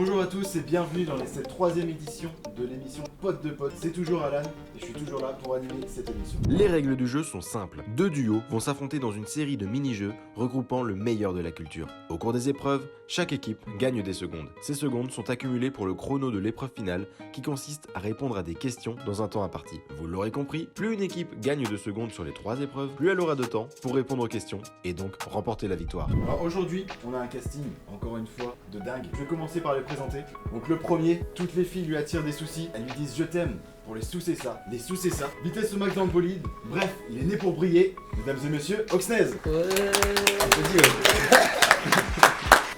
Bonjour à tous et bienvenue dans cette troisième édition de l'émission Potes de Potes. C'est toujours Alan et je suis toujours là pour animer cette émission. Les règles du jeu sont simples. Deux duos vont s'affronter dans une série de mini-jeux regroupant le meilleur de la culture. Au cours des épreuves, chaque équipe gagne des secondes. Ces secondes sont accumulées pour le chrono de l'épreuve finale qui consiste à répondre à des questions dans un temps imparti. Vous l'aurez compris, plus une équipe gagne de secondes sur les 3 épreuves, plus elle aura de temps pour répondre aux questions et donc remporter la victoire. Alors aujourd'hui, on a un casting, encore une fois, de dingue. Je vais commencer par les présenter. Donc le premier, toutes les filles lui attirent des soucis, elles lui disent je t'aime pour les sous ça, les sous ça. Vitesse au max dans le bolide, bref, il est né pour briller. Mesdames et messieurs, Oxnez.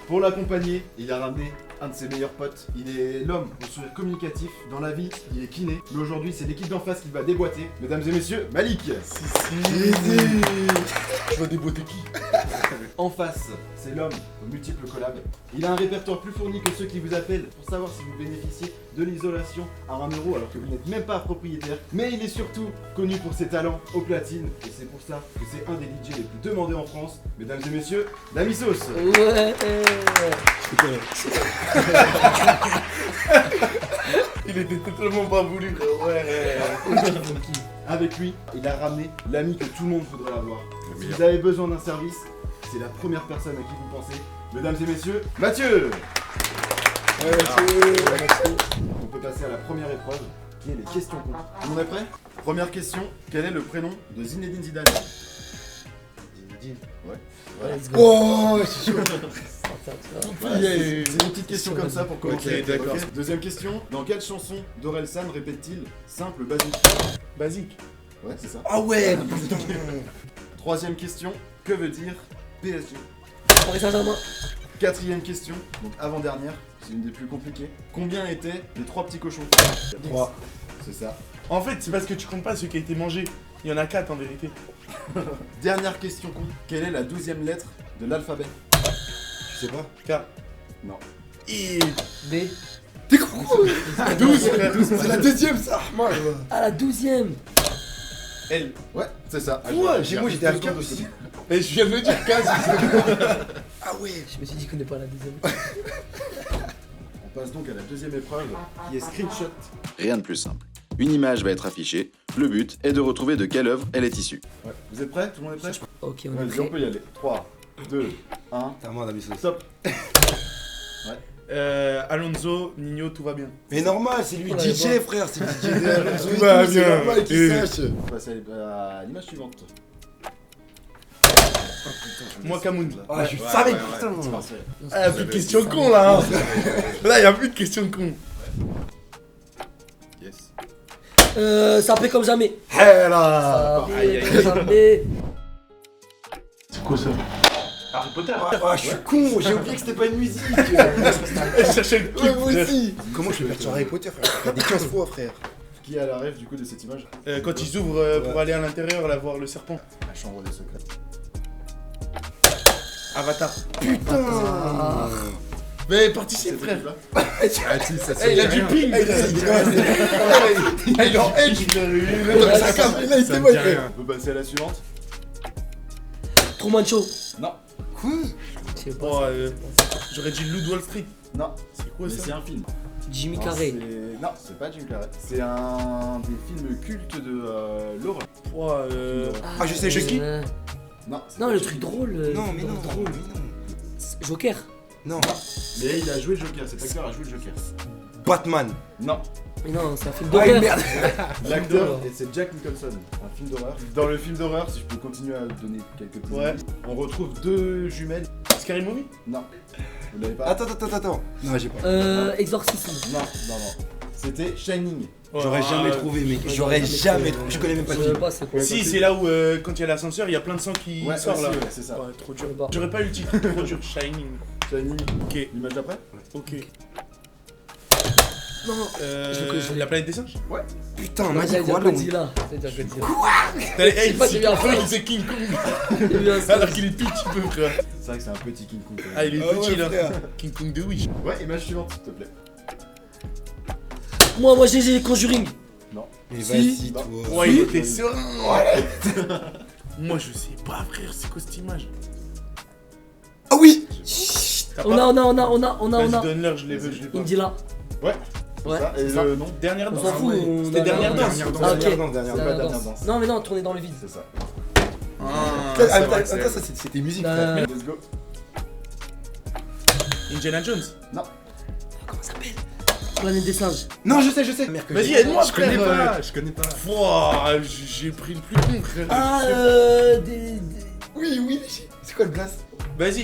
Pour l'accompagner, il a ramené un de ses meilleurs potes. Il est l'homme au sourire communicatif. Dans la vie, il est kiné. Mais aujourd'hui, c'est l'équipe d'en face qui va déboîter. Mesdames et messieurs, Malik. Je vais déboîter qui? En face, c'est l'homme aux multiples collabs. Il a un répertoire plus fourni que ceux qui vous appellent pour savoir si vous bénéficiez de l'isolation à 1 euro alors que vous n'êtes même pas propriétaire. Mais il est surtout connu pour ses talents au platine. Et c'est pour ça que c'est un des DJ les plus demandés en France. Mesdames et messieurs, Damisos. Ouais. Il était totalement pas voulu. Ouais. Avec lui, il a ramené l'ami que tout le monde voudrait avoir. Si vous avez besoin d'un service, c'est la première personne à qui vous pensez. Mesdames et messieurs, Mathieu. On peut passer à la première épreuve, qui est les questions cons. Tout le monde est prêt? Première question, quel est le prénom de Zinedine Zidane? Zinedine. Ouais. Let's go. Oh, c'est chaud. Voilà, c'est une petite question comme ça pour commencer. Ok, d'accord. Deuxième question, dans quelle chanson d'Orelsan répète-t-il simple basique? Basique. Ouais, c'est ça. Ah ouais. Troisième question, que veut dire PSG? Paris Saint-Germain. Quatrième question, donc avant-dernière, c'est une des plus compliquées. Combien étaient les 3 petits cochons? 3. C'est ça. En fait, c'est parce que tu comptes pas celui qui a été mangé. Il y en a 4 en vérité. Dernière question con, quelle est la 12e lettre de l'alphabet? Tu sais pas? K. Non. I. B. T'es con. 12 frère. C'est la deuxième ça. Moi. Ah, la 12ème. L. Ouais, c'est ça. Ouais, chez moi j'étais à 4 aussi. Et je viens de le dire 15. Ah ouais. Je me suis dit qu'on n'est pas à la 12ème. On passe donc à la deuxième épreuve, qui est screenshot. Rien de plus simple. Une image va être affichée, le but est de retrouver de quelle œuvre elle est issue. Ouais. Vous êtes prêts? Tout le monde est prêt? Ok, on est Vas-y, on prêt. peut y aller. 3, 2, 1, C'est à moi Damisos. stop. Alonso, Nino, tout va bien. Mais normal, c'est lui Ouais, DJ bon. frère, c'est DJ de Alonso et Tout va tout, c'est bien. normal qu'il sache. On passe à l'image suivante. Moi, Camoun. Ah, je savais putain. C'est parti. Ah, y'a plus de questions con là. Hein. Là, y'a plus de questions con. Yes. Ça paie comme jamais. Eh là. Ça paie comme jamais. C'est quoi ça? Harry Potter. Ah, je suis con, j'ai oublié que c'était pas une musique. Je cherchais le Ouais, clip. moi frère. aussi. Comment je vais faire sur Harry Potter frère? J'ai regardé 15 fois frère. Qui a la rêve du coup de cette image? Quand ils ouvrent pour aller à l'intérieur, là, voir le serpent. La chambre des secrets. Avatar. Putain. Mais participe, frère. Ah si, ça Eh, il a du ping. Il est en edge. Là, il était moi frère. On peut passer à la suivante. Truman Show. Non. Quoi? Je sais pas. Oh, j'aurais dit Loup de Wall Street. Non. C'est quoi Mais c'est ça? un film. Jimmy Non, Carrey. Non, c'est pas Jim Carrey. C'est un des films cultes de l'horreur. Oh, Ah, je sais, Chucky. Non. c'est Non, pas le Chucky. truc drôle. Non, mais non, drôle. mais non. Joker. Non. Mais il a joué le Joker, cet acteur a joué le Joker. Batman. Non. Mais non, c'est un film Ah, une d'horreur. merde. L'acteur, d'horreur. et c'est Jack Nicholson, un film d'horreur. Dans le film d'horreur, si je peux continuer à donner quelques petits Ouais. indices, on retrouve 2 jumelles. Scary Movie. Non. Vous l'avez pas? Attends. Non, j'ai pas. Exorcisme. Non. C'était Shining. J'aurais jamais trouvé, mec. J'aurais jamais trouvé. Je connais même pas Je le sais film. pas c'est quoi. Si, c'est là où quand il y a l'ascenseur, il y a plein de sang qui Ouais, sort aussi, là. ouais, c'est ça. Ouais, trop dur. Je sais pas. J'aurais pas eu le titre, trop dur. Shining. Shining. Ok, L'image d'après? ok. Non. Je La planète des singes. Putain, J'allais Magic dire Wallon. Godzilla. J'allais dire Godzilla. Hey, pas, j'ai vu un c'est flash. c'est King Kong. J'ai vu un Alors son. qu'il est tout petit peu, frère. C'est vrai que c'est un petit King Kong. quand même. Ah, il est Ah ouais, petit là. frère. King Kong de Wish. Ouais, image suivante, s'il te plaît. Moi, j'ai Conjuring. Mais Si. vas-y, toi. Ouais, il était serein. Moi, je sais pas, frère, c'est quoi cette image? Ah oui. Chut. T'as On pas a. Vas-y, donne-leur, je les veux, je les veux. Indila. Ouais. Ouais. Ça, et c'est ça. le nom. Dernière On danse. s'en fout. on C'était a- dernière danse. Dernière danse. Ah, ok. Dernière danse, dernière C'est danse. la dernière danse. danse. Non, mais non, tourner dans le vide. C'est ça. Ah, Attends, c'est vrai que attends, ça c'était musique, Euh, frère. Let's go. Indiana Jones. Comment ça s'appelle Planète des singes. Non, je sais. Vas-y, aide-moi, Je connais frère. pas, je connais pas. Wouah, j'ai pris le plus con, frère. Ah, Oui, c'est quoi le blast? Vas-y,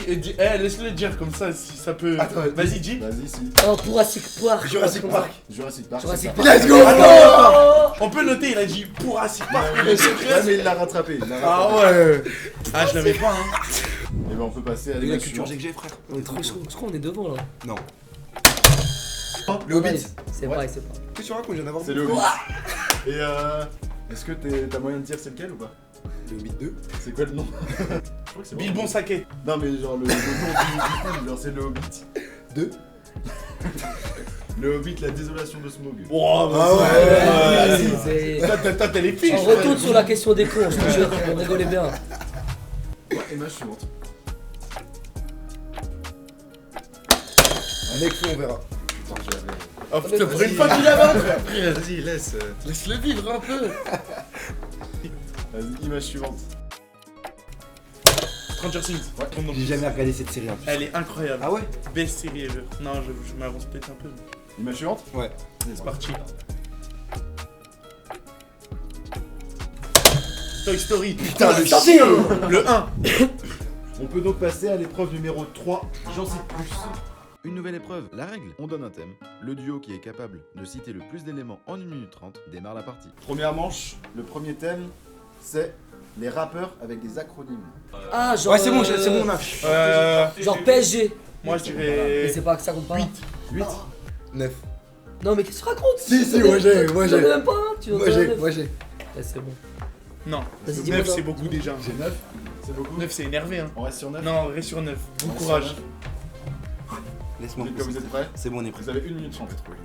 laisse-le dire comme ça, si ça peut. Attends, Vas-y, dis. Vas-y, si. Oh, Jurassic Park. Jurassic Park. Jurassic Park. Jurassic c'est Park. Let's go! Oh On peut noter, il a dit pour Jurassic Park. Ouais, mais il l'a rattrapé. Ah ouais. Ah, je l'avais pas, hein. Et ben on peut passer à La l'image culture suivante. GG, frère. On est trop chaud. Je crois qu'on est devant là. Non. Le Ouais, Hobbit. c'est Ouais. vrai, c'est vrai. Qu'est-ce que tu racontes? Je viens d'avoir C'est le Hobbit. Et est-ce que t'as moyen de dire c'est lequel ou pas? le Hobbit 2. C'est quoi le nom? Je crois que c'est Bilbon Saké. Non mais genre le nom du film, genre c'est le Hobbit. 2. Le Hobbit, la désolation de Smaug. Oh, Ah ouais. vas-y. C'est- T'as les fiches. On retourne sur la question des cons, je te jure, on rigolait bien. Ouais, image suivante. Un mec fou, on verra. Putain, je l'avais. Oh putain, pour une fois qu'il a un frère. Vas-y, laisse. Laisse-le vivre un peu. Vas-y, image suivante. Stranger Things. Ouais. Ton nom. J'ai jamais regardé cette série en plus. Elle est incroyable. Ah ouais? Best série ever. Non, je m'avance peut-être un peu. Image suivante. Ouais. C'est parti. Toy Story. Putain, le Sortez chien! Le 1. On peut donc passer à l'épreuve numéro 3. J'en sais plus. Une nouvelle épreuve, la règle. On donne un thème. Le duo qui est capable de citer le plus d'éléments en 1 minute 30 démarre la partie. Première manche, le premier thème, c'est les rappeurs avec des acronymes. Ah, genre. Ouais, c'est bon, on a. Genre PSG. Moi je Mais dirais. c'est pas que ça compte pas. 8. 9. Non, mais qu'est-ce que tu racontes? Si, moi j'ai. Tu n'en même pas, hein, tu n'en Moi j'ai. Ouais, c'est bon. Non. Vas-y, dis-moi 9 ça. c'est beaucoup déjà. J'ai 9. C'est beaucoup. 9 c'est énervé hein. On reste sur 9. Non, reste sur 9. Bon On reste courage. sur 9. Laisse-moi. Dès que vous êtes prêts, C'est bon, on est prêt. vous avez 1 minute 30 à trouver.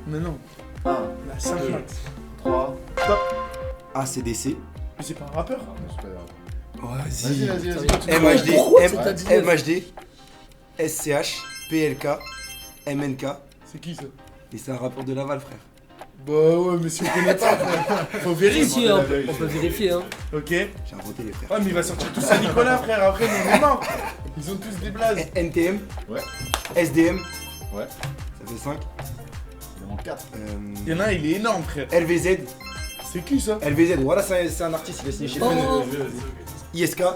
Mais non. 1, On a 5 Deux. minutes. 3, top. ACDC. Mais c'est pas un rappeur. Ah, mais c'est pas grave. Vas-y. Vas-y. MHD. Pourquoi t'as dit MHD. SCH. PLK. MNK. C'est qui ça? Et c'est un rappeur de Laval, frère. Bah ouais, mais si on connaît pas, frère. Faut vérifier. Si, hein, on peut vérifier, hein. Ok. J'ai inventé les frères. Ouais, mais il va sortir tout ça, Nicolas, frère. Après, nous, on est mort. Ils ont tous des blazes. NTM. Ouais. SDM. Ouais. Ça fait 5. Il en manque 4. Il y en a un, il est énorme, frère. LVZ. C'est qui ça? LVZ. Voilà, c'est un artiste, il a signé chez Oh. Fun. ISK. Ouais,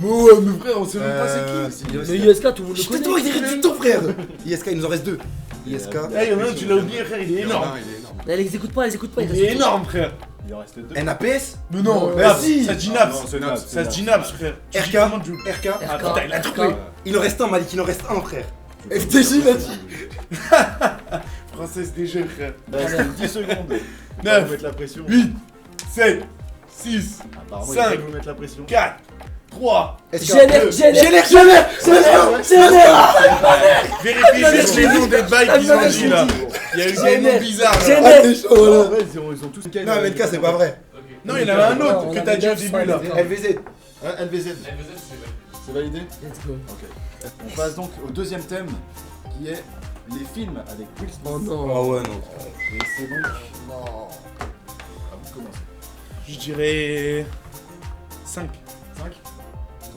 mais frère, on sait même pas c'est qui. Mais USK, tout le monde le Putain, connaît. il est du tout, frère. ISK, il nous en reste 2. ISK. Eh, il y en a un, tu l'as oublié, frère, il est énorme. Elle les écoute pas, elle les écoute pas. Il est énorme, frère. Il en reste 2. NAPS. Mais non, Bah Naps, si. ça se dit Naps. Non, c'est Naps, c'est Ça se dit Naps. Naps, frère. Tu dis RK. comment tu- RK. Ah putain, il a trouvé. Il en reste un, Malik, il en reste un, frère. FTJ, il a dit. Française des jeux, frère. Il reste 10 secondes. On 9, va mettre la pression. 8, 7, 6, Apparemment, il 5, va vous mettre la pression. 4, 3. GNR, GNR. Vérifiez juste les noms des bails qu'ils ont dit là. Il y a eu des noms bizarres là. Ah, t'es chaud, Ah, là. ouais, ils ont tous Non, MNK, c'est pas vrai. Non, il y en avait un Non, autre on que a t'as dit au neuf, début là. ouais. LVZ. LVZ. C'est validé? Let's go. Ok. On passe donc au deuxième thème qui est les films avec Will Smith. Oh non. Oh ouais, non. Et c'est donc Non. à vous de commencer. Je dirais 5. 5.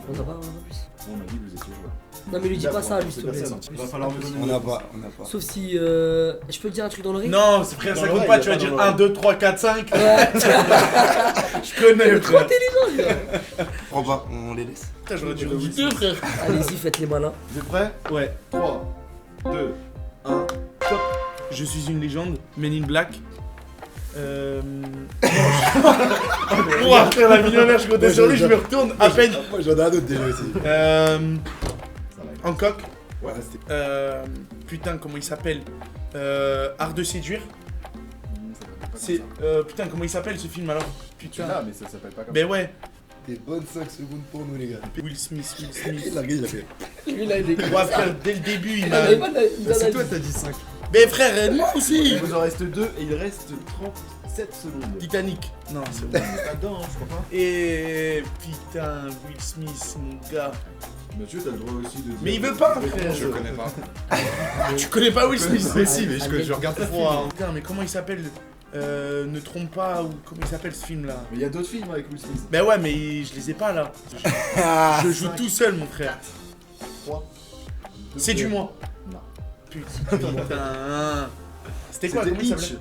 On a pas plus. On m'a dit que vous étiez joueur. Non, mais lui dis pas ça, lui, s'il te plaît. Il va falloir me donner. On n'a pas, on n'a pas. Sauf si. Je peux te dire un truc dans l'oreille? Non, c'est frère, Dans ça l'oreille, compte pas, y a tu vas pas dire dans 1, l'oreille. 2, 3, 4, 5. Ouais. Je connais, Trop frère. intelligent, lui. Prends pas, on les laisse. Putain, j'aurais dû redire 2, frère. Allez-y, faites les malins. Vous êtes prêts? Ouais. 3, 2, 1. Je suis une légende, Men in Black. Ouah, frère, la millionnaire, je comptais sur lui, je me retourne à peine. Moi, j'en ai un autre déjà aussi. Hancock. Ouais, c'était. Putain, comment il s'appelle Art de séduire. C'est. Putain, comment il s'appelle ce film alors? Là, Putain. mais ça s'appelle pas comme Ben ouais. Des bonnes 5 secondes pour nous, les gars. Will Smith, Will Il Smith. l'a regardé, il a fait. Lui, là, il est. Ouais, frère, dès le début, il Il m'a. avait pas de. C'est toi, t'as dit 5. Mais frère, aide-moi aussi. Il vous en reste 2 et il reste 37 secondes. Titanic. Non, c'est On bon. est pas dedans, hein, je crois pas. Et putain, Will Smith, mon gars. Mathieu, t'as le droit aussi de dire. Mais il veut pas, frère. Je connais pas. Tu connais pas Will Smith? Mais si, mais je regarde pas. Wow. Putain, mais comment il s'appelle Ne trompe pas, ou comment il s'appelle ce film là? Mais il y a d'autres films avec Will Smith. Bah ouais, mais je les ai pas là. Je joue tout seul, mon frère. 3. C'est du moi. Non. Putain. C'était quoi? Comment il Hitch. s'appelait?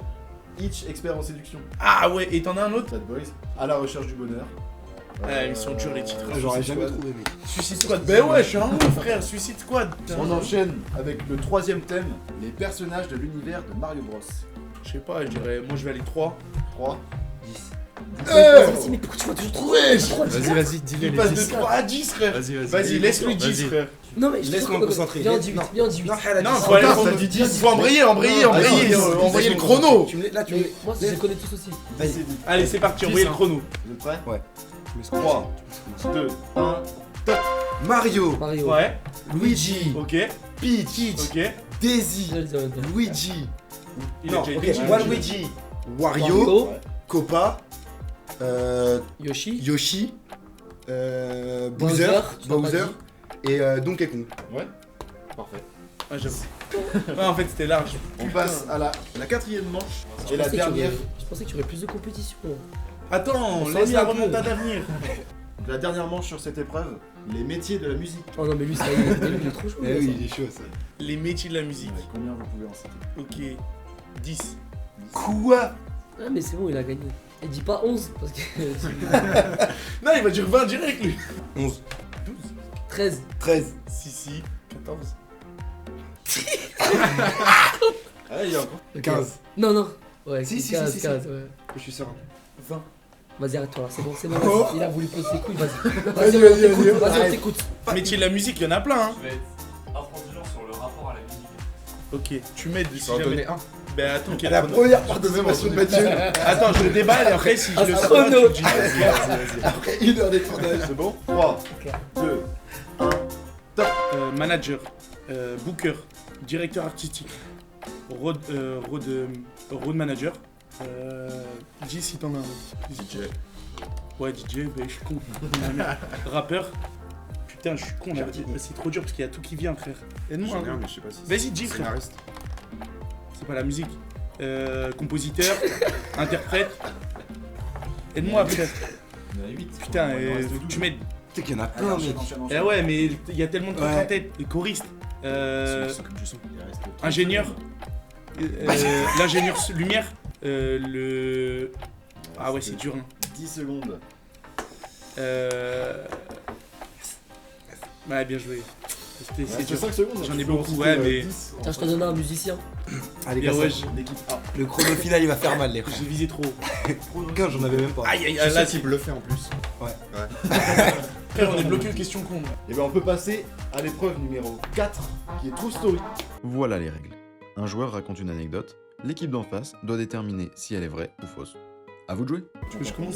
Hitch, expert en séduction. Ah ouais, et t'en as un autre? Bad Boys. À la recherche du bonheur. Ouais, ils sont durs les titres. J'aurais Suicide jamais Squad. trouvé, mec. Suicide Squad. Bah ouais, je suis un ouf, frère. Suicide Squad. On enchaîne avec le 3ème thème, les personnages de l'univers de Mario Bros. Je sais pas, je dirais. Moi, je vais aller 3. 3. 10. Vas-y, mais pourquoi tu vas toujours trouver? Vas-y, dis-les. Il passe de 3 à 10, frère. Vas-y, laisse-lui 10, frère. Non, mais Laisse-moi me concentrer. Viens en 18. Viens en 18. Non, faut aller. Faut embrayer, envoyer le chrono. Là, tu Mais moi, je les connais tous aussi. Vas-y. Allez, c'est parti, envoyez le chrono. Vous êtes prêts? Ouais. 3, 2, 1. Mario, Mario. Ouais, Luigi, ok, Peach, ok. Daisy, Je vais le dire en même temps. Luigi, Il a non, déjà ok, été dit. Waluigi, Wario, Mario, Koopa, Yoshi, Yoshi, Bowser, Bowser, tu l'as pas Bowser dit. et Donkey Kong. Parfait. Ah, j'avoue. Ouais, en fait, c'était large. On passe à la 4ème manche et la Je pensais que tu dernière. aurais- Je pensais que tu aurais plus de compétition. Attends, On laisse s'ennuie la un peu. remontada venir. La dernière manche sur cette épreuve, les métiers de la musique. Oh non, mais lui, ça y est, lui, il est trop chaud. Eh lui, oui, ça. il est chaud ça. Les métiers de la musique. Combien vous pouvez en citer? Ok, 10. Quoi? Ah, mais c'est bon, il a gagné. Et dis pas 11, parce que. Non, il va dire 20 direct, lui. 11, 13. 13, Si, 14. Ah, il y a encore. Ok. 15. Non, non. Ouais, Si, si, 15, si, si, 15, ouais. Je suis serein. 20. Vas-y, arrête-toi, c'est bon, c'est bon. Oh. vas-y. Il a voulu poser ses couilles, vas-y. Vas-y, on vas-y, t'écoute, vas-y. Vas-y, on Arrête. t'écoute. Métier de la musique, il y en a plein, hein. Je vais être intransigeant sur le rapport à la musique. Ok, tu m'aides Je si peux en jamais. donner un. Ben attends, quel La chrono. première participation de Mathieu Attends, je le déballe et après, si je le Un sais pas, tu chrono. le dis. après 1 heure d'étournage. C'est bon? 3, 2, Manager, booker, directeur artistique, road manager, 10 si t'en as un. DJ. Ouais, DJ, ben je suis con. Rappeur. Putain, je suis con là. C'est trop dur parce qu'il y a tout qui vient, frère. Aide-moi. J'en ai un, hein. mais je sais pas si. Vas-y, dis, frère. Scénariste. C'est pas la musique. Compositeur, interprète. Aide-moi, frère. il y en a 8. Putain, tu m'aides. Tu sais qu'il y en a plein, Enchaîne, mec. enchaîne, Eh enchaîne. ouais, mais il y a tellement de trucs Ouais. en tête. Et choriste. Comme du son. Il reste Ingénieur. L'ingénieur lumière. Le. Ah ouais, c'est dur. Hein. 10 secondes. Ouais, bien joué. C'est dur. 5 secondes. J'en ai tu peux en beaucoup, citer, ouais, mais- 10. Tiens, je t'en donne un musicien. Allez, Bien casse ouais, ça. L'équipe A. Le chrono final, il va faire mal, les frères. j'ai visé trop. 15, j'en avais même pas. Aïe aïe Je aïe, sais là, qu'il bluffait en plus. frère, on est bloqué aux questions cons. là. Et ben on peut passer à l'épreuve numéro 4 qui est True Story. Voilà les règles. Un joueur raconte une anecdote, l'équipe d'en face doit déterminer si elle est vraie ou fausse. À vous de jouer. Tu veux que je commence?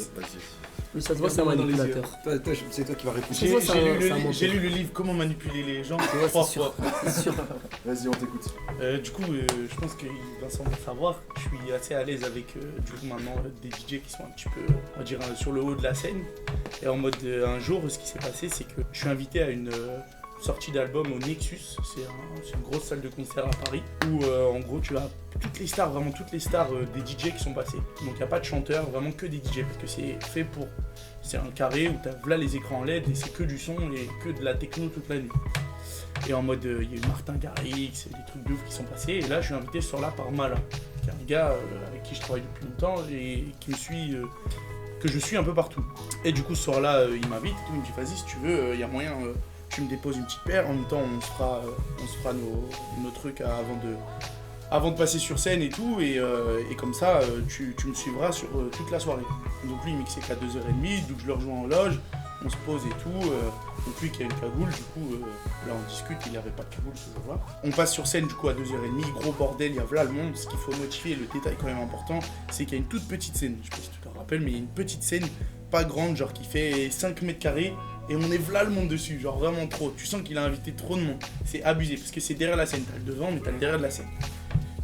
Lui, ça se voit, c'est un Regarde-moi dans les manipulateur. C'est toi qui vas répondre. Ça se voit, c'est un menteur. J'ai lu le livre Comment manipuler les gens Ouais, 3 c'est sûr. fois. C'est sûr. Vas-y, on t'écoute. Du coup, je pense que Vincent va savoir, je suis assez à l'aise avec du coup maintenant des DJ qui sont un petit peu, on va dire, sur le haut de la scène. Et en mode, un jour, ce qui s'est passé, c'est que je suis invité à une sortie d'album au Nexus, c'est une grosse salle de concert à Paris, où en gros tu as toutes les stars, vraiment toutes les stars des DJ qui sont passés. Donc il n'y a pas de chanteurs, vraiment que des DJ, parce que c'est fait pour... C'est un carré où tu as là les écrans LED et c'est que du son et que de la techno toute la nuit. Et en mode, il y a eu Martin Garrix, des trucs de ouf qui sont passés. Et là, je suis invité ce soir-là par Mala, qui est un gars avec qui je travaille depuis longtemps et qui me suit, que je suis un peu partout. Et du coup, ce soir-là, il m'invite et tout. Il me dit, vas-y, si tu veux, il y a moyen, tu me déposes une petite paire. En même temps, on se fera nos trucs avant de passer sur scène et tout. Et comme ça, tu me suivras sur toute la soirée. Donc lui, il mixait qu'à 2h30, donc je le rejoins en loge. On se pose et tout, donc lui qui a une cagoule, du coup, là on discute, il n'avait pas de cagoule, toujours là. On passe sur scène du coup à 2h30, gros bordel, il y a là le monde. Ce qu'il faut notifier, le détail quand même important, c'est qu'il y a une toute petite scène, je sais pas si tu te rappelles, mais il y a une petite scène, pas grande, genre qui fait 5 mètres carrés, et on est là le monde dessus, genre vraiment trop. Tu sens qu'il a invité trop de monde, c'est abusé, parce que c'est derrière la scène, t'as le devant, mais t'as le derrière de la scène.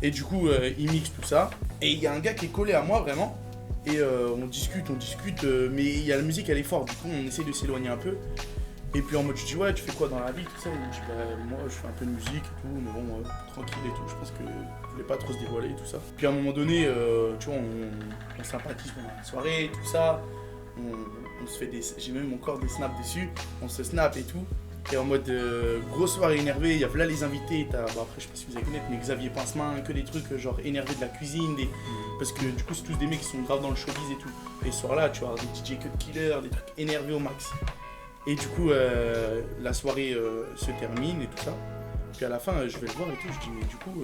Et du coup, il mixe tout ça, et il y a un gars qui est collé à moi vraiment. Et on discute, mais il y a la musique, elle est forte, du coup on essaie de s'éloigner un peu. Et puis en mode, je dis ouais, tu fais quoi dans la vie, tout ça. Il me dit bah moi je fais un peu de musique et tout, mais bon, tranquille et tout. Je pense qu'il voulait pas trop se dévoiler et tout ça. Puis à un moment donné, tu vois, on sympathise pendant la soirée, tout ça. On se fait j'ai même encore des snaps dessus. On se snap et tout. Et en mode grosse soirée énervée, il y a là les invités, bon après je sais pas si vous allez connaître, mais Xavier Pincemin, que des trucs genre énervés de la cuisine, parce que du coup c'est tous des mecs qui sont graves dans le showbiz et tout. Et ce soir là tu vois des DJ cut killers, des trucs énervés au max. Et du coup la soirée se termine et tout ça. Puis à la fin je vais le voir et tout, je dis mais du coup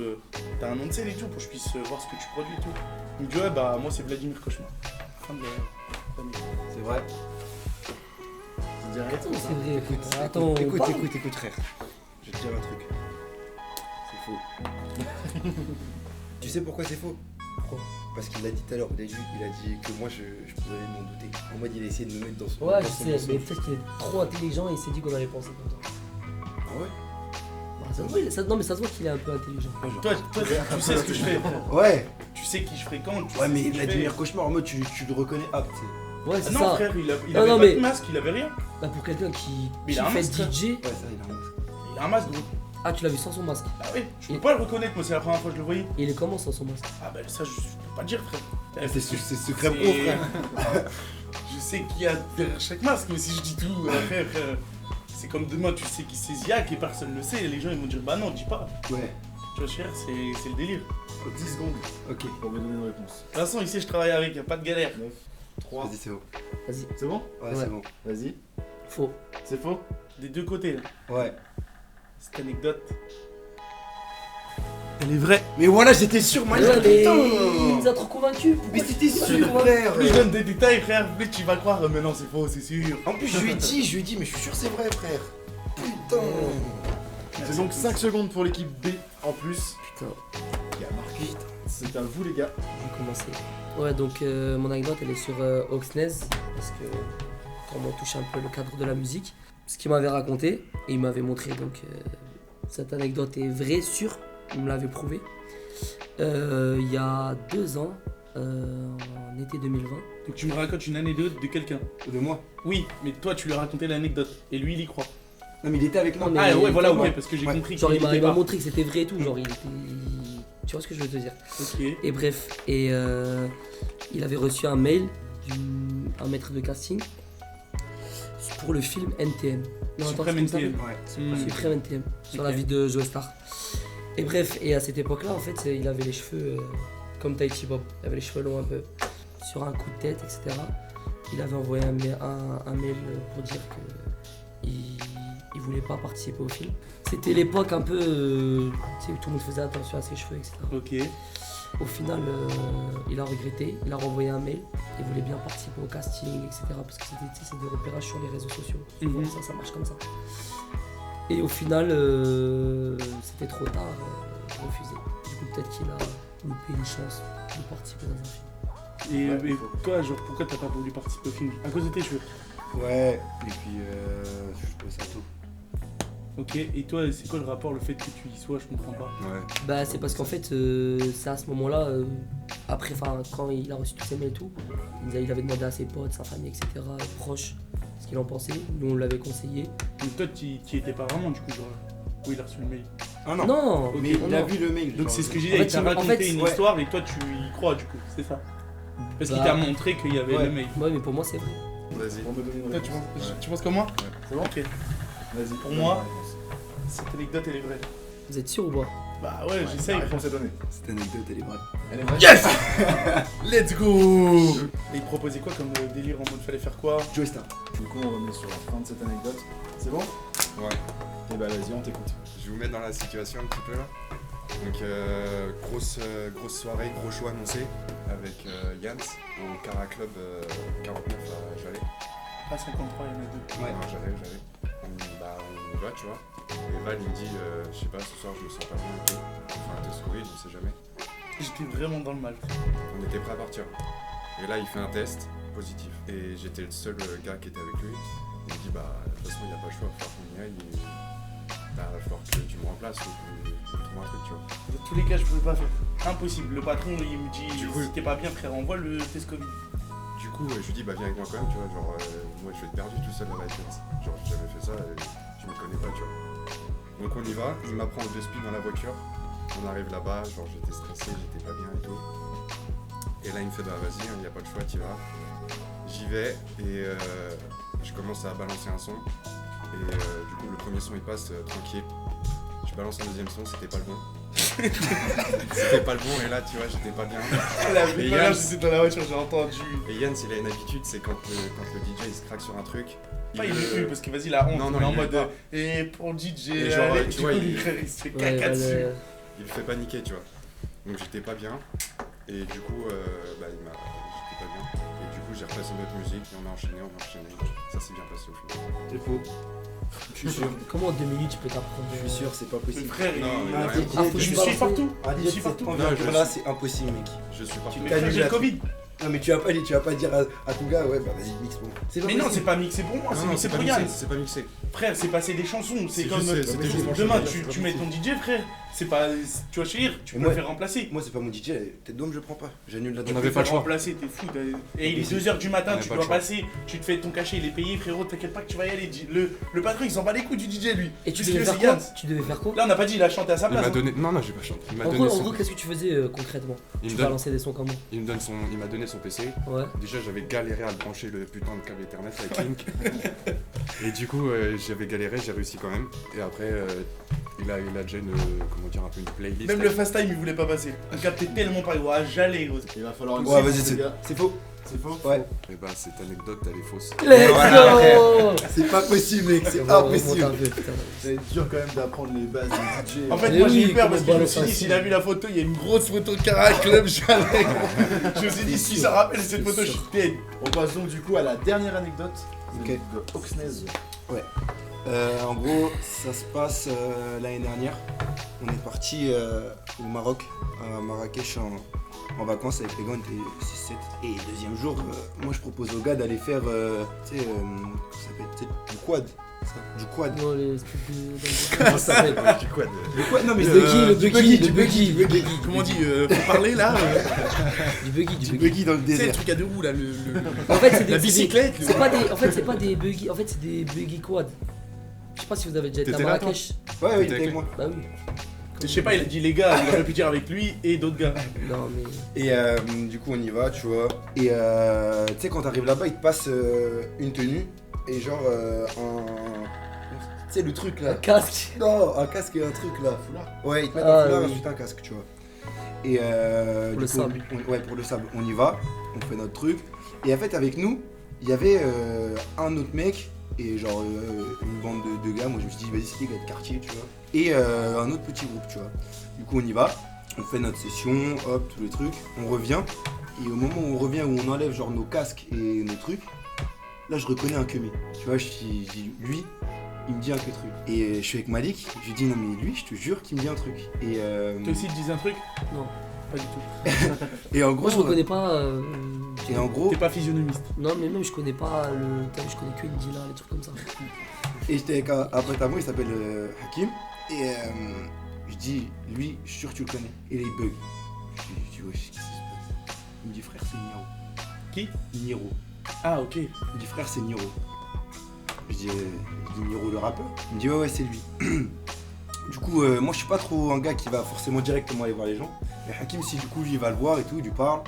t'as un nom de scène et tout pour que je puisse voir ce que tu produis et tout. Il me dit ouais bah moi c'est Vladimir Cauchemar. Fin de l'année. C'est vrai. C'est vrai, écoute. Attends, Écoute, frère. Je vais te dire un truc. C'est faux. Tu sais pourquoi c'est faux? Pourquoi? Parce qu'il l'a dit tout à l'heure au début, il a dit que moi je pouvais m'en douter. En mode il a essayé de me mettre dans son. Ouais, dans je son sais, morceau. mais peut-être qu'il est trop intelligent et il s'est dit qu'on allait penser comme ça. Ah ouais? Bah, ça se voit, non, mais ça se voit qu'il est un peu intelligent. Toi tu sais ce que je fais. Ouais. Tu sais qui je fréquente. Tu Ouais, sais mais ce que je fais. Vladimir Cauchemar, en mode tu le reconnais apte. Ouais, c'est Ah non ça. frère, il Non, avait non, pas mais- de masque, il avait rien. Bah, pour quelqu'un qui Mais il a un fait masque, DJ. Ouais, ça, il a un masque. Il a un masque gros. Ah, tu l'as vu sans son masque. Ah oui, je peux pas le reconnaître, moi c'est la première fois que je le voyais. Et il est comment sans son masque? Ah bah ça je peux pas te dire frère. C'est secret pro, C'est- frère. Je sais qu'il y a derrière chaque masque, mais si je dis tout, frère, c'est comme demain tu sais qui c'est Ziak et personne ne le sait, et les gens ils vont dire bah non, dis pas. Ouais. Tu vois cher, c'est le délire. 10 secondes Ok. pour me donner une réponse. De toute façon ici je travaille avec, y'a pas de galère. 9, 3. Vas-y, c'est bon. Vas-y. C'est bon? Ouais, Ouais. c'est bon. Vas-y. Faux. C'est faux? Des deux côtés là. Ouais. Cette anecdote. Elle est vraie. Mais voilà, j'étais sûr, moi. Ouais, mais il Putain. nous a trop convaincus. Pourquoi Mais c'était sûr, tu crois frère. Plus je donne des détails frère, plus tu vas croire, mais non c'est faux, c'est sûr. En plus, je lui ai dit, mais je suis sûr c'est vrai, frère. Putain. C'est donc 5 secondes pour l'équipe B en plus. Putain, Qui a marqué. C'est à vous les gars. je vais commencer. Ouais, donc mon anecdote elle est sur Oxnez, parce que quand on touche un peu le cadre de la musique, ce qu'il m'avait raconté, et il m'avait montré donc cette anecdote est vraie, sûre, il me l'avait prouvé. Il y a 2 ans, en été 2020. Donc tu me racontes une anecdote de quelqu'un. De moi. Oui, mais toi tu lui as raconté l'anecdote, et lui il y croit. Non, mais il était avec moi. Non, mais- Ah ouais voilà, Ouais. ok, parce que j'ai Ouais. compris Genre il qu'il m'a était pas. montré que c'était vrai et tout, genre il était... Tu vois ce que je veux te dire? Ok. Et bref, il avait reçu un mail d'un maître de casting pour le film NTM. Non, attends, Suprême c'est comme ça, NTM. Ouais. Suprême NTM, sur Ok. la vie de Joe Star. Et bref, et à cette époque-là, en fait, il avait les cheveux comme Tahiti Bob. Il avait les cheveux longs un peu, sur un coup de tête, etc. Il avait envoyé un mail pour dire qu'il voulait pas participer au film. C'était l'époque un peu, tu sais, où tout le monde faisait attention à ses cheveux, etc. Ok. Au final, il a regretté, il a renvoyé un mail, il voulait bien participer au casting, etc. Parce que c'était, tu sais, c'est des repérages sur les réseaux sociaux. Souvent, Mhm. ça marche comme ça. Et au final, c'était trop tard, refusé. Du coup, peut-être qu'il a loupé une chance de participer dans un film. Et toi, genre, pourquoi t'as pas voulu participer au film? À cause de tes cheveux. Ouais. Et puis, je trouvais ça tôt. Ok, et toi, c'est quoi le rapport, le fait que tu y sois? Je comprends pas. Ouais. Bah, c'est parce qu'en fait, c'est à ce moment-là, après, quand il a reçu tous ses mails et tout, il avait demandé à ses potes, sa famille, etc., proches, ce qu'il en pensait. Nous, on l'avait conseillé. Donc toi, tu étais pas vraiment, du coup, genre, où il a reçu le mail. Ah non. Non, Ok, Mais il a non. vu le mail. Donc genre, c'est ce que j'ai En dit, fait, il t'a en raconté fait, une ouais. histoire et toi, tu y crois, du coup, c'est ça? Parce qu'il Bah. t'a montré qu'il y avait Ouais. le mail. Ouais, mais pour moi, c'est vrai. Vas-y. Pour me donner une Toi, réponse. tu penses comme moi? C'est bon? Ok. Vas-y. Pour donne moi- la réponse. Cette anecdote, elle est vraie. Vous êtes sûr ou pas? Bah ouais, j'essaye. La réponse est donnée. Cette anecdote, elle est vraie. Elle est vraie? Yes. Let's go. Et il proposait quoi comme délire en mode fallait faire quoi? Joe Star. Du coup, on remet sur la fin de cette anecdote. C'est bon? Ouais. Et bah vas-y, on t'écoute. Je vais vous mettre dans la situation un petit peu là. Donc grosse soirée, gros show annoncé avec Yans au Cara Club 49 à Jalais. Pas 53, il y en a deux. Ouais. Non, Jalais. On y va, tu vois. Et Val il me dit, je sais pas, ce soir je me sens pas bien et tout. Enfin, test Covid, on sait jamais. J'étais vraiment dans le mal. On était prêt à partir. Et là il fait un test positif. Et j'étais le seul gars qui était avec lui. Il me dit, bah de toute façon il n'y a pas le choix, il va falloir qu'on y aille. Et, bah, il va falloir que tu me remplaces ou qu'on trouve un truc, tu vois. Dans tous les cas, je pouvais pas faire. Impossible. Le patron, il me dit Du coup- si t'es pas bien, frère, envoie le test Covid. Du coup, coup, je lui dis, bah viens avec moi quand même, tu vois, genre, moi je vais être perdu tout seul là-bas avec Jens. Genre, j'ai jamais fait ça, je me connais pas, tu vois. Donc on y va, il m'apprend le 2 speed dans la voiture. On arrive là-bas, genre j'étais stressé, j'étais pas bien et tout. Et là il me fait bah vas-y, il n'y a pas de choix, t'y vas. J'y vais et je commence à balancer un son. Et du coup le premier son il passe tranquille. Je balance un deuxième son, c'était pas le bon. C'était pas le bon et là tu vois j'étais pas bien. Et Yann, j'étais dans la voiture, j'ai entendu. Et Yann il a une habitude, c'est quand le DJ il se craque sur un truc. Pas il est parce que vas-y la honte, Non, on est en il mode est pas. et pour DJ, Et genre, allez, tu du vois, coup, il- il se fait Ouais, caca dessus. Il me fait paniquer, tu vois. Donc j'étais pas bien. Et du coup, bah, j'étais pas bien. Et du coup, j'ai repassé notre musique et on a enchaîné. Ça s'est bien passé au final. C'est faux. Je suis sûr. Comment en 2 minutes tu peux t'apprendre Je suis sûr, c'est pas Mais possible. frère, Non, il mais a rien. dit, Ah, faut je que suis tu parles. partout. Ah, Je DJ, suis partout. cette Non, je là, suis- c'est impossible, mec. Je suis parti. Mais T'as frère, lu j'ai la le Covid. Non, mais tu vas pas dire à ton gars, ouais, bah vas-y, mix pour moi. C'est pas Mais non, possible. c'est pas mixé pour moi, c'est Non, mixé c'est pas pour mixé. Yann. C'est pas mixé. Frère, c'est passer des chansons, c'est C'est comme juste- c'était juste pour demain chanter, tu c'est mets pas ton DJ, frère. C'est pas, tu vois chérir, tu Et peux moi- le faire remplacer. Moi, c'est pas mon DJ, tête d'homme, je prends pas. J'annule la On date. avait pas le choix. Remplacer, t'es fou. Et il est Mais 2h du matin, on avait tu pas dois le choix. passer, tu te fais ton cachet, il est payé, frérot, t'inquiète pas que tu vas y aller. Le patron, il s'en bat les couilles du DJ, lui. Et tu Puisque devais c'est faire quoi Yann. Tu devais faire quoi Là, on n'a pas dit, il a chanté à sa Il place. m'a hein. donné. Non, non, j'ai pas chanté. Il m'a En donné gros, son. qu'est-ce que tu faisais concrètement Il Tu me donne. balançais des sons comment Il m'a donné son PC. Ouais. Déjà, j'avais galéré à le brancher le putain de câble Ethernet avec Link. Et du coup, j'avais galéré, j'ai réussi quand même. Et après, il a déjà une, comment dire, un peu une playlist. Même le fast time, il voulait pas passer. On captait tellement pas, gros, j'allais, gros. Il va falloir une Ouais, suite, vas-y, les gars. c'est faux. C'est faux. Ouais. Et bah, cette anecdote, elle est fausse. Let's Voilà, go C'est pas possible, mec, c'est On va remonter impossible. un peu, putain. C'est dur quand même d'apprendre les bases des DJ. En fait, Mais moi j'ai oui, eu peur comment parce que je me balance suis dit, un s'il son. a vu la photo, il y a une grosse photo de Cara Club, j'allais. Je me suis dit, si ça rappelle cette photo, je suis dead. On passe donc du coup à la dernière anecdote Ok. de Oxnez. En gros, ça se passe l'année dernière. On est parti au Maroc, à Marrakech en vacances avec les gars, on était 6-7. Et deuxième jour, moi je propose aux gars d'aller faire, tu sais, comment ça s'appelle, tu sais, du quad. Ça, du quad. Non, les trucs de. Comment ça s'appelle Du quad. Du quad, non mais Le buggy, du buggy. Comment on dit, faut parler là Du buggy, Du du buggy. buggy dans le Tu sais, le désert. truc à deux roues là, En fait, c'est des. la c'est des- bicyclette. C'est pas des. En fait, c'est pas des buggy. En fait, c'est des buggy quad. Je sais pas si vous avez déjà été à T'étais là, toi Marrakech. Ouais, il était Avec avec moi. Bah oui. Je sais pas, il a dit les gars, il aurait pu dire avec lui et d'autres gars. Non, mais. Et du coup, on y va, tu vois. Et tu sais, quand t'arrives là-bas, ils te passent une tenue et genre un. Tu sais, le truc Un là. casque. Non, un casque et un truc là. Ouais, ils te mettent Ah, un foulard, oui. ensuite un casque, tu vois. Et Pour le sable. ouais, pour le sable. On y va, on fait notre truc. Et en fait, avec nous, il y avait un autre mec et genre une bande de gars. Moi, je me suis dit, vas-y, c'est des gars de quartier, tu vois. Et un autre petit groupe, tu vois. Du coup, on y va, on fait notre session, hop, tous les trucs. On revient. Et au moment où on revient, où on enlève genre nos casques et nos trucs, là, je reconnais un Kemé. Tu vois, je dis, lui. Il me dit un truc. Et je suis avec Malik, je lui dis non mais lui je te jure qu'il me dit un truc. Et, Toi aussi, tu disais un truc Non. Pas du tout. et en gros, Moi, je reconnais pas. et en gros, T'es pas physionomiste. Non, mais même, je connais pas le. T'as vu, je connais que Indila, les trucs comme ça. et j'étais avec un pote à moi, il s'appelle Hakim. Et je dis lui, je suis sûr que tu le connais. Et là, il bug. Je dis wesh, qu'est-ce qui se passe? Il me dit frère c'est Niro. Qui? Niro. Ah, ok. Il me dit frère c'est Niro. Je dis Niro le rappeur. Il me dit ouais c'est lui. Du coup moi je suis pas trop un gars qui va forcément directement aller voir les gens. Mais Hakim si du coup lui il va le voir et tout, il lui parle.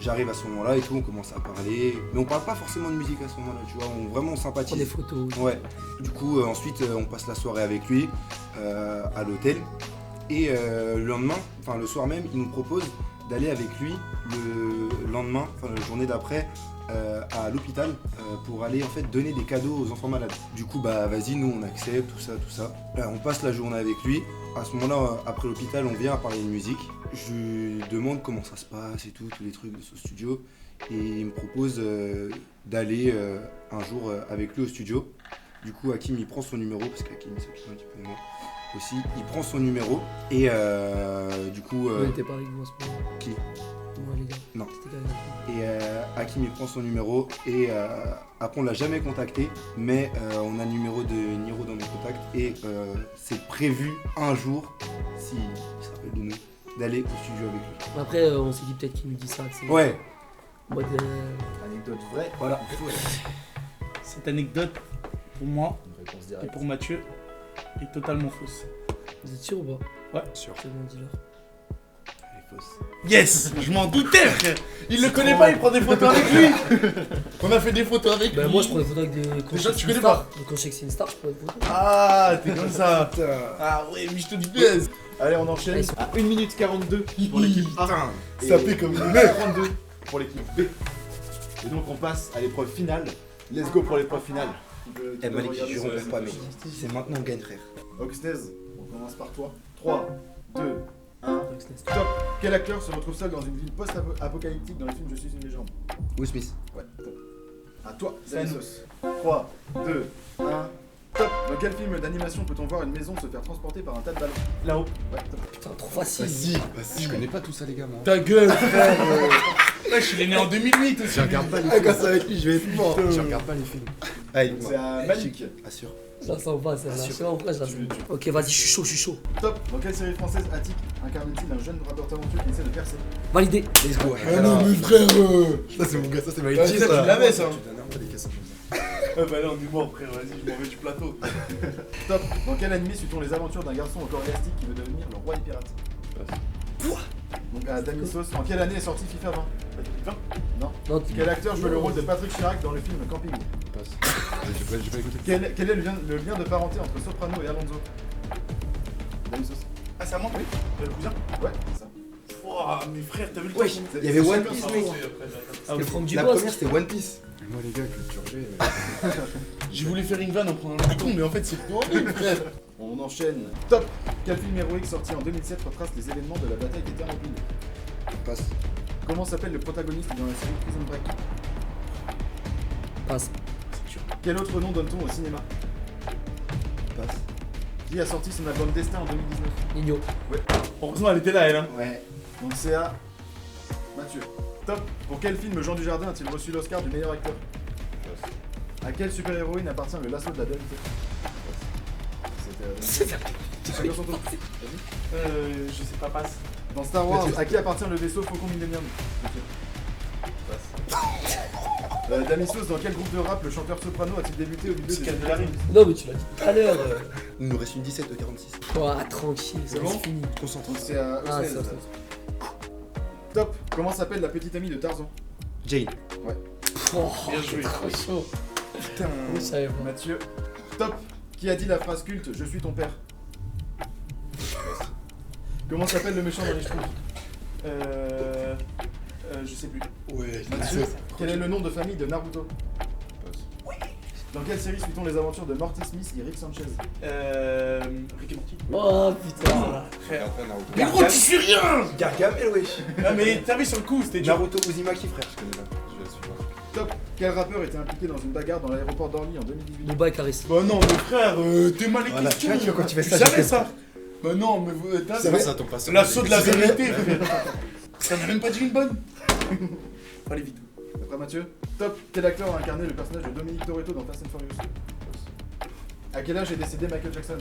J'arrive à ce moment-là et tout, on commence à parler. Mais on parle pas forcément de musique à ce moment-là, tu vois, on vraiment on Prends des sympathise. photos. Ouais. Du coup ensuite on passe la soirée avec lui à l'hôtel. Et le lendemain, enfin le soir même, il nous propose d'aller avec lui le lendemain, enfin la journée d'après, à l'hôpital pour aller en fait donner des cadeaux aux enfants malades. Du coup bah vas-y, nous on accepte, tout ça. On passe la journée avec lui. À ce moment-là, après l'hôpital, on vient à parler de musique. Je lui demande comment ça se passe et tout, tous les trucs de ce studio. Et il me propose d'aller un jour avec lui au studio. Du coup Hakim il prend son numéro, parce qu'Hakim il s'occupe un petit peu de moi aussi. Il prend son numéro et du coup... On était pas avec vous en ce moment. Qui? Moi, les gars. Non. C'était quand même. Et Hakim il prend son numéro et après on l'a jamais contacté, mais on a le numéro de Niro dans nos contacts et c'est prévu un jour, s'il se rappelle de nous, d'aller au studio avec lui. Après, on s'est dit peut-être qu'il nous dit ça. tu sais. Ouais, En mode. Anecdote vraie. Voilà. Cette anecdote, pour moi Une réponse et directe. pour Mathieu, est totalement fausse. Vous êtes sûr ou pas? Sûr. C'est bon, dis-leur. Elle est fausse. Yes. Je m'en doutais, frère. Il le connaît pas, il prend des photos avec lui. On a fait des photos avec Bah, lui. moi, je prends des photos avec des. Quand Déjà, je tu sais que connais c'est une star. Donc, quand je sais que c'est une star, je prends des photos. Ah, t'es comme ça. Ah ouais, mais je te dis yes. Allez, on enchaîne Allez, à 1 minute 42 pour l'équipe A. Putain, Et ça fait comme une meuf. 32 pour l'équipe B. Et donc on passe à l'épreuve finale. Let's go pour l'épreuve finale. Eh Malik, je romps pas, mec. C'est maintenant on gagne, frère. Oxnez, on commence par toi. 3, 2, 1. Donc, c'est- Top. Quel acteur se retrouve seul dans une ville post-apocalyptique dans le film Je suis une légende? Will Smith. Ouais, top. À toi, C'est à nous. Danisos. 3, 2, 1. Top. Dans quel film d'animation peut-on voir une maison se faire transporter par un tas de ballons? Là-haut. Ouais, top. Putain, trop facile. Je connais pas tout ça, les gars, moi. Ta gueule, frère. Wesh, il est né en 2008 aussi. Je regarde pas les Ah, films. quand c'est avec lui, je vais être mort. Je regarde pas les films. Allez, C'est à Malik. Assure. Je la sens pas, celle-là. Je sais pas pourquoi je la sens. Tu- Ok, vas-y, je suis chaud, je suis chaud. Top. Dans quelle série française Attic incarne-t-il un jeune rappeur talentueux qui essaie de percer? Validé. Let's go. Ah non, mais frère. Ça, c'est mon gars, ça, c'est ma Ouais, ça, tu l'avais ça. Tu donnes un peu des questions comme ça. Ah bah là, on est mort, frère. Vas-y, je m'en vais du plateau. Top. Dans quel anime suit-on les aventures d'un garçon au corps élastique qui veut devenir le roi des pirates? Donc à Damisos, en quelle année est sorti FIFA 20? Non, tu- Quel acteur joue le rôle de Patrick Chirac dans le film Camping? Passe. J'ai pas écouté. Quel est le lien de parenté entre Soprano et Alonso? Damisos. Ah, c'est à moi? Oui. Le cousin? Ouais, c'est ça. Ouah, mais frère, t'as vu le Wesh, temps? il y avait One Piece, mec. Ah, le Franck La Dubos. première, c'était One Piece. Moi, les gars, culture G. J'ai voulu faire une vanne en prenant le bouton, mais en fait, c'est horrible, frère. On enchaîne. Top. Quel film héroïque sorti en 2007 retrace les événements de la bataille des Thermopyles? Passe. Comment s'appelle le protagoniste dans la série Prison Break? Passe. Quel autre nom donne-t-on au cinéma? Passe. Qui a sorti son album Destin en 2019? Nino. Heureusement, elle était là, elle. Hein. Ouais. Donc c'est à Mathieu. Top. Pour quel film Jean Dujardin a-t-il reçu l'Oscar du meilleur acteur? À quelle super-héroïne appartient le lasso de la dualité? C'était chacun son tour. Vas-y. Je sais pas, passe. Dans Star Wars, à qui appartient le vaisseau Faucon Millennium? Damisos, dans quel groupe de rap le chanteur soprano a-t-il débuté au milieu des Pascal Delarue. Non, mais tu l'as dit tout à l'heure. Il nous reste une 17 de 46. Ouah, tranquille, C'est c'est bon fini. Concentre. C'est à Ah, Ocel. ça. Top. Comment s'appelle la petite amie de Tarzan? Jane. Oh, Bien joué. trop chaud. Putain. Je savais pas. Mathieu. Top. Qui a dit la phrase culte Je suis ton père? Comment s'appelle le méchant dans les Schtroumpfs? Je sais plus. Ouais, Mathieu. Quel est le nom de famille de Naruto? Dans quelle série suit-on les aventures de Morty Smith et Rick Sanchez? Rick et Morty. Oh putain. Frère. Après, Naruto. Mais gros, tu suis rien. Gargamel, wesh. Ah, mais t'as vu sur le coup, c'était dur. Naruto Uzumaki, frère. Je connais pas. Je vais suivre. Top. Quel rappeur était impliqué dans une bagarre dans l'aéroport d'Orly en 2018? Booba et Caris. Bah non, mais frère, t'es mal les Voilà, questions. tu vois, quand tu fais Tu ça, savais je ça? Bah non, mais t'as C'est vu vrai Ça tombe pas sur l'assaut de la C'est vrai. vérité, frère. Ça n'a même pas dit une bonne. Faut aller vite. Après Mathieu. Top. Quel acteur a incarné le personnage de Dominique Toretto dans Fast and Furious? À quel âge est décédé Michael Jackson?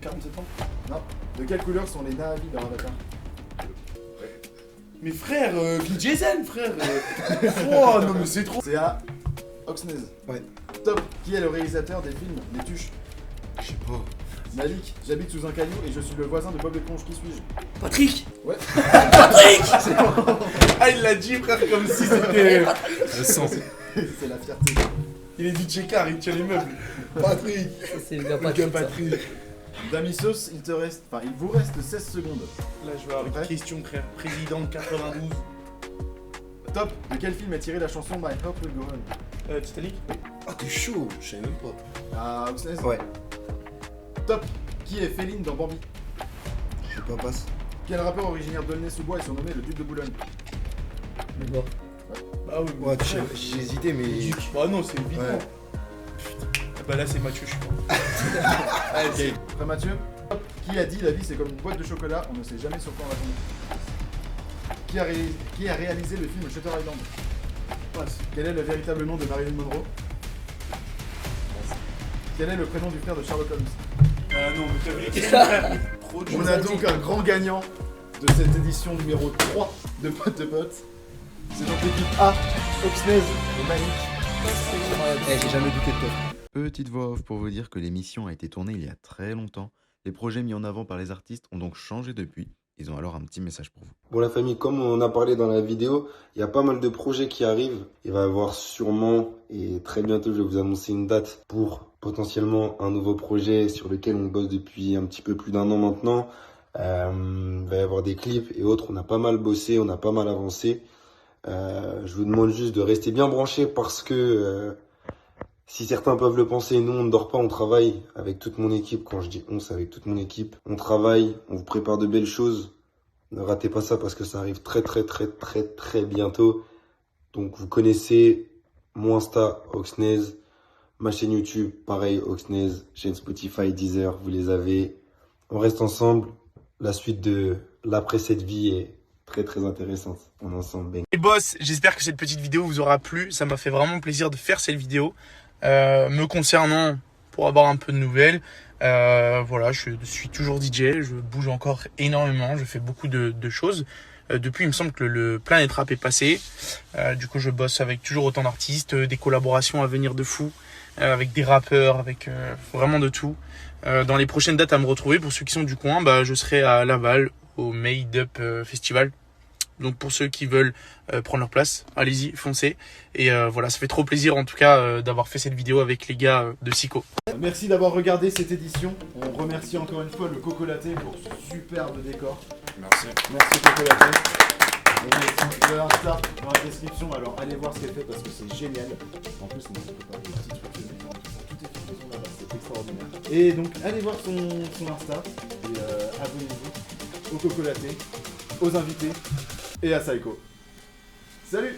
47 ans. Non. De quelle couleur sont les Na'vi dans Avatar? Mais frère, Vin Diesel, frère. Oh non, mais c'est trop. C'est à Oxnez. Ouais. Top. Qui est le réalisateur des films Les Tuches? Je sais pas. Malik. J'habite sous un caillou et je suis le voisin de Bob l'éponge. Qui suis-je? Patrick. Ouais. Ah, il l'a dit, frère, comme si c'était. Le sang. C'est la fierté. Il est dit Tchékar, il tient les meubles. Patrick. Ça, c'est le gars Le Patrick. gars ça. Patrick. Damisos, il vous reste 16 secondes. Là, je vais avoir Prêt une question, frère. Président de 92. Top. De quel film est tirée la chanson My Heart Will Go On? Titanic. Ah, t'es chaud. Je savais même pas. À Oxnez. Ouais. Top. Qui est Féline dans Bambi? Je sais pas, passe. Quel rappeur originaire d'Aulnay-sous-Bois est surnommé le Duc de Boulogne? Booba. Bah oui, Ouais, j'ai hésité, mais. Bah non, c'est évident. Ouais. Ah bah là, c'est Mathieu, je suis pas. Allez, après Mathieu. Top. Qui a dit la vie c'est comme une boîte de chocolat, on ne sait jamais sur quoi on va tomber? Qui a réalisé le film Shutter Island? Passe. Quel est le véritable nom de Marilyn Monroe? Quel est le prénom du frère de Sherlock Holmes? Ah non, mais t'as vu les questions, frère. Trop dur. On a donc un grand gagnant de cette édition numéro 3 de Potes de Potes. C'est donc l'équipe A, Oxnez et Malik. J'ai jamais douté de toi. Petite voix off pour vous dire que l'émission a été tournée il y a très longtemps. Les projets mis en avant par les artistes ont donc changé depuis. Ils ont alors un petit message pour vous. Bon la famille, comme on a parlé dans la vidéo, il y a pas mal de projets qui arrivent. Il va y avoir sûrement, et très bientôt je vais vous annoncer une date pour potentiellement un nouveau projet sur lequel on bosse depuis un petit peu plus d'1 an maintenant. Il va y avoir des clips et autres, on a pas mal bossé, on a pas mal avancé. Je vous demande juste de rester bien branchés parce que si certains peuvent le penser, nous on ne dort pas, on travaille avec toute mon équipe. Quand je dis on, c'est avec toute mon équipe. On travaille, on vous prépare de belles choses. Ne ratez pas ça parce que ça arrive très bientôt. Donc vous connaissez mon Insta, Oxnez, ma chaîne YouTube, pareil, Oxnez, chaîne Spotify, Deezer, vous les avez. On reste ensemble. La suite de l'après cette vie est très intéressante. On est ensemble, bang. Les boss, j'espère que cette petite vidéo vous aura plu. Ça m'a fait vraiment plaisir de faire cette vidéo. Me concernant, pour avoir un peu de nouvelles, voilà, je suis toujours DJ, je bouge encore énormément, je fais beaucoup de choses. Depuis, il me semble que le Planet Rap est passé. Du coup, je bosse avec toujours autant d'artistes, des collaborations à venir de fou, avec des rappeurs, avec vraiment de tout. Dans les prochaines dates à me retrouver, pour ceux qui sont du coin, je serai à Laval, au Made Up Festival. Donc pour ceux qui veulent prendre leur place, allez-y, foncez. Et voilà, ça fait trop plaisir en tout cas d'avoir fait cette vidéo avec les gars de Sico. Merci d'avoir regardé cette édition. On remercie encore une fois le Cocolaté pour ce superbe décor. Merci. Merci Cocolaté. On met le Insta dans la description, alors allez voir ce qu'elle fait parce que c'est génial. En plus, on peut pas des petits trucs, tout est fait maison là-bas, c'est extraordinaire. Et donc allez voir son Insta et abonnez-vous au Cocolaté, aux invités et à Saiko. Salut!